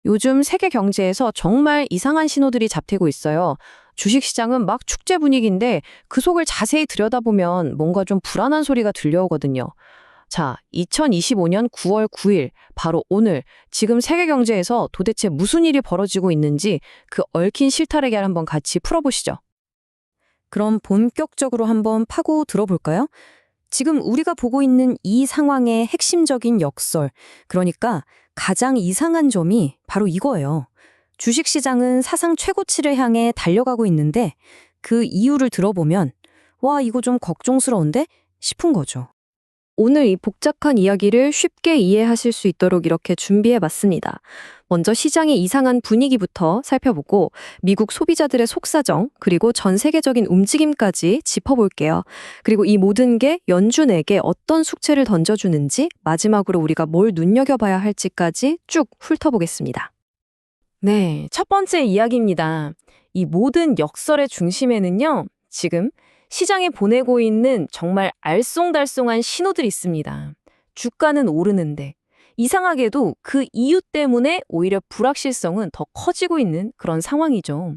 요즘 세계 경제에서 정말 이상한 신호들이 잡히고 있어요. 주식시장은 막 축제 분위기인데 그 속을 자세히 들여다보면 뭔가 좀 불안한 소리가 들려오거든요. 자, 2025년 9월 9일, 바로 오늘, 지금 세계 경제에서 도대체 무슨 일이 벌어지고 있는지 그 얽힌 실타래를 한번 같이 풀어보시죠. 그럼 본격적으로 한번 파고 들어볼까요? 지금 우리가 보고 있는 이 상황의 핵심적인 역설, 그러니까 가장 이상한 점이 바로 이거예요. 주식시장은 사상 최고치를 향해 달려가고 있는데 그 이유를 들어보면 와, 이거 좀 걱정스러운데? 싶은 거죠. 오늘 이 복잡한 이야기를 쉽게 이해하실 수 있도록 이렇게 준비해봤습니다. 먼저 시장의 이상한 분위기부터 살펴보고 미국 소비자들의 속사정, 그리고 전 세계적인 움직임까지 짚어볼게요. 그리고 이 모든 게 연준에게 어떤 숙제를 던져주는지, 마지막으로 우리가 뭘 눈여겨봐야 할지까지 쭉 훑어보겠습니다. 네, 첫 번째 이야기입니다. 이 모든 역설의 중심에는요, 지금 시장에 보내고 있는 정말 알쏭달쏭한 신호들이 있습니다. 주가는 오르는데 이상하게도 그 이유 때문에 오히려 불확실성은 더 커지고 있는 그런 상황이죠.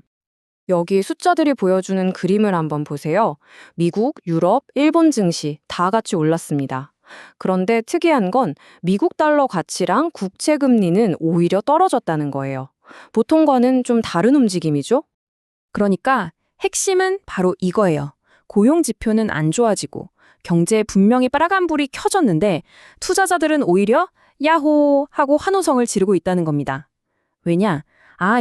여기 숫자들이 보여주는 그림을 한번 보세요. 미국, 유럽, 일본 증시 다 같이 올랐습니다. 그런데 특이한 건 미국 달러 가치랑 국채 금리는 오히려 떨어졌다는 거예요. 보통과는 좀 다른 움직임이죠? 그러니까 핵심은 바로 이거예요. 고용 지표는 안 좋아지고 경제에 분명히 빨간불이 켜졌는데 투자자들은 오히려 야호 하고 환호성을 지르고 있다는 겁니다. 왜냐?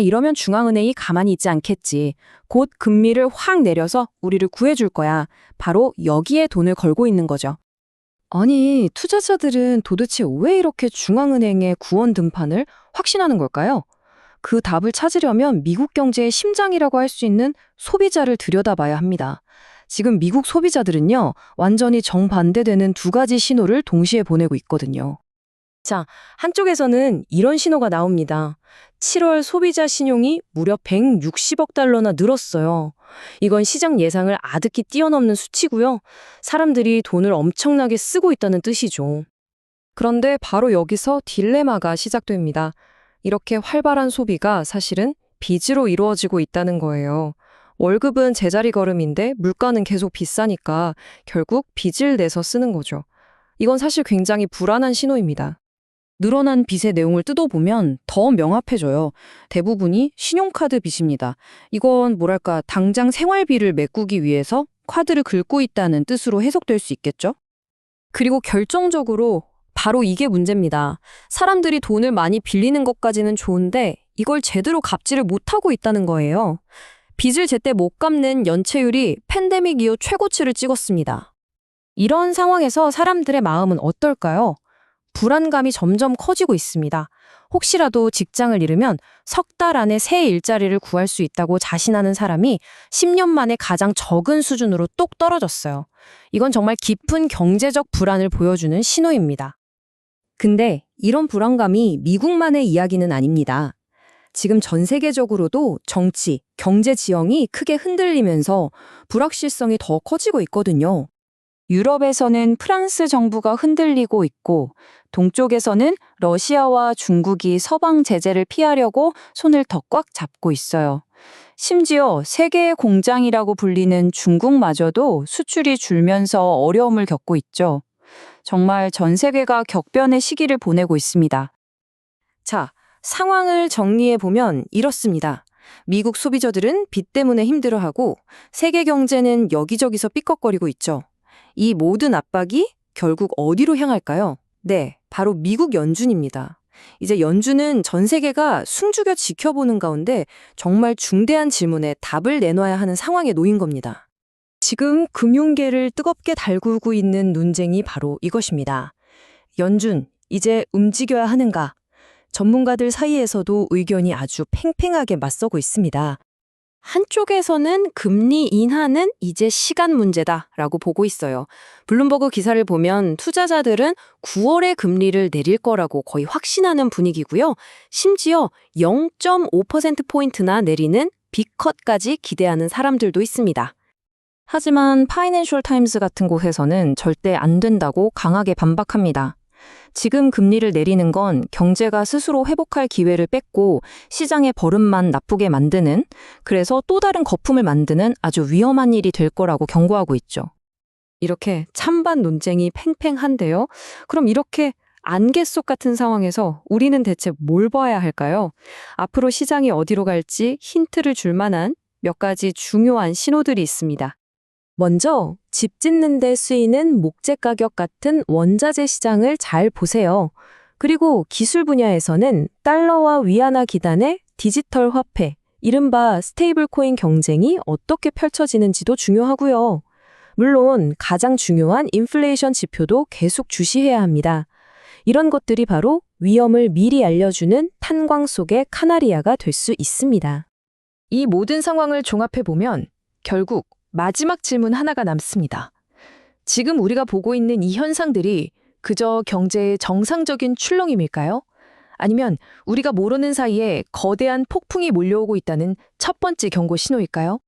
이러면 중앙은행이 가만히 있지 않겠지. 곧 금리를 확 내려서 우리를 구해줄 거야. 바로 여기에 돈을 걸고 있는 거죠. 아니, 투자자들은 도대체 왜 이렇게 중앙은행의 구원 등판을 확신하는 걸까요? 그 답을 찾으려면 미국 경제의 심장이라고 할 수 있는 소비자를 들여다봐야 합니다. 지금 미국 소비자들은요, 완전히 정반대되는 두 가지 신호를 동시에 보내고 있거든요. 자, 한쪽에서는 이런 신호가 나옵니다. 7월 소비자 신용이 무려 160억 달러나 늘었어요. 이건 시장 예상을 아득히 뛰어넘는 수치고요. 사람들이 돈을 엄청나게 쓰고 있다는 뜻이죠. 그런데 바로 여기서 딜레마가 시작됩니다. 이렇게 활발한 소비가 사실은 빚으로 이루어지고 있다는 거예요. 월급은 제자리 걸음인데 물가는 계속 비싸니까 결국 빚을 내서 쓰는 거죠. 이건 사실 굉장히 불안한 신호입니다. 늘어난 빚의 내용을 뜯어보면 더 명확해져요. 대부분이 신용카드 빚입니다. 이건 뭐랄까 당장 생활비를 메꾸기 위해서 카드를 긁고 있다는 뜻으로 해석될 수 있겠죠? 그리고 결정적으로 바로 이게 문제입니다. 사람들이 돈을 많이 빌리는 것까지는 좋은데 이걸 제대로 갚지를 못하고 있다는 거예요. 빚을 제때 못 갚는 연체율이 팬데믹 이후 최고치를 찍었습니다. 이런 상황에서 사람들의 마음은 어떨까요? 불안감이 점점 커지고 있습니다. 혹시라도 직장을 잃으면 석 달 안에 새 일자리를 구할 수 있다고 자신하는 사람이 10년 만에 가장 적은 수준으로 똑 떨어졌어요. 이건 정말 깊은 경제적 불안을 보여주는 신호입니다. 근데 이런 불안감이 미국만의 이야기는 아닙니다. 지금 전 세계적으로도 정치, 경제 지형이 크게 흔들리면서 불확실성이 더 커지고 있거든요. 유럽에서는 프랑스 정부가 흔들리고 있고, 동쪽에서는 러시아와 중국이 서방 제재를 피하려고 손을 더 꽉 잡고 있어요. 심지어 세계의 공장이라고 불리는 중국마저도 수출이 줄면서 어려움을 겪고 있죠. 정말 전 세계가 격변의 시기를 보내고 있습니다. 자, 상황을 정리해보면 이렇습니다. 미국 소비자들은 빚 때문에 힘들어하고 세계 경제는 여기저기서 삐걱거리고 있죠. 이 모든 압박이 결국 어디로 향할까요? 네, 바로 미국 연준입니다. 이제 연준은 전 세계가 숨죽여 지켜보는 가운데 정말 중대한 질문에 답을 내놔야 하는 상황에 놓인 겁니다. 지금 금융계를 뜨겁게 달구고 있는 논쟁이 바로 이것입니다. 연준, 이제 움직여야 하는가? 전문가들 사이에서도 의견이 아주 팽팽하게 맞서고 있습니다. 한쪽에서는 금리 인하는 이제 시간 문제다라고 보고 있어요. 블룸버그 기사를 보면 투자자들은 9월에 금리를 내릴 거라고 거의 확신하는 분위기고요. 심지어 0.5%포인트나 내리는 빅컷까지 기대하는 사람들도 있습니다. 하지만 파이낸셜 타임스 같은 곳에서는 절대 안 된다고 강하게 반박합니다. 지금 금리를 내리는 건 경제가 스스로 회복할 기회를 뺏고 시장의 버름만 나쁘게 만드는, 그래서 또 다른 거품을 만드는 아주 위험한 일이 될 거라고 경고하고 있죠. 이렇게 찬반 논쟁이 팽팽한데요. 그럼 이렇게 안개 속 같은 상황에서 우리는 대체 뭘 봐야 할까요? 앞으로 시장이 어디로 갈지 힌트를 줄 만한 몇 가지 중요한 신호들이 있습니다. 먼저 집 짓는 데 쓰이는 목재 가격 같은 원자재 시장을 잘 보세요. 그리고 기술 분야에서는 달러와 위안화 기단의 디지털 화폐, 이른바 스테이블 코인 경쟁이 어떻게 펼쳐지는지도 중요하고요. 물론 가장 중요한 인플레이션 지표도 계속 주시해야 합니다. 이런 것들이 바로 위험을 미리 알려주는 탄광 속의 카나리아가 될 수 있습니다. 이 모든 상황을 종합해보면 결국 마지막 질문 하나가 남습니다. 지금 우리가 보고 있는 이 현상들이 그저 경제의 정상적인 출렁임일까요? 아니면 우리가 모르는 사이에 거대한 폭풍이 몰려오고 있다는 첫 번째 경고 신호일까요?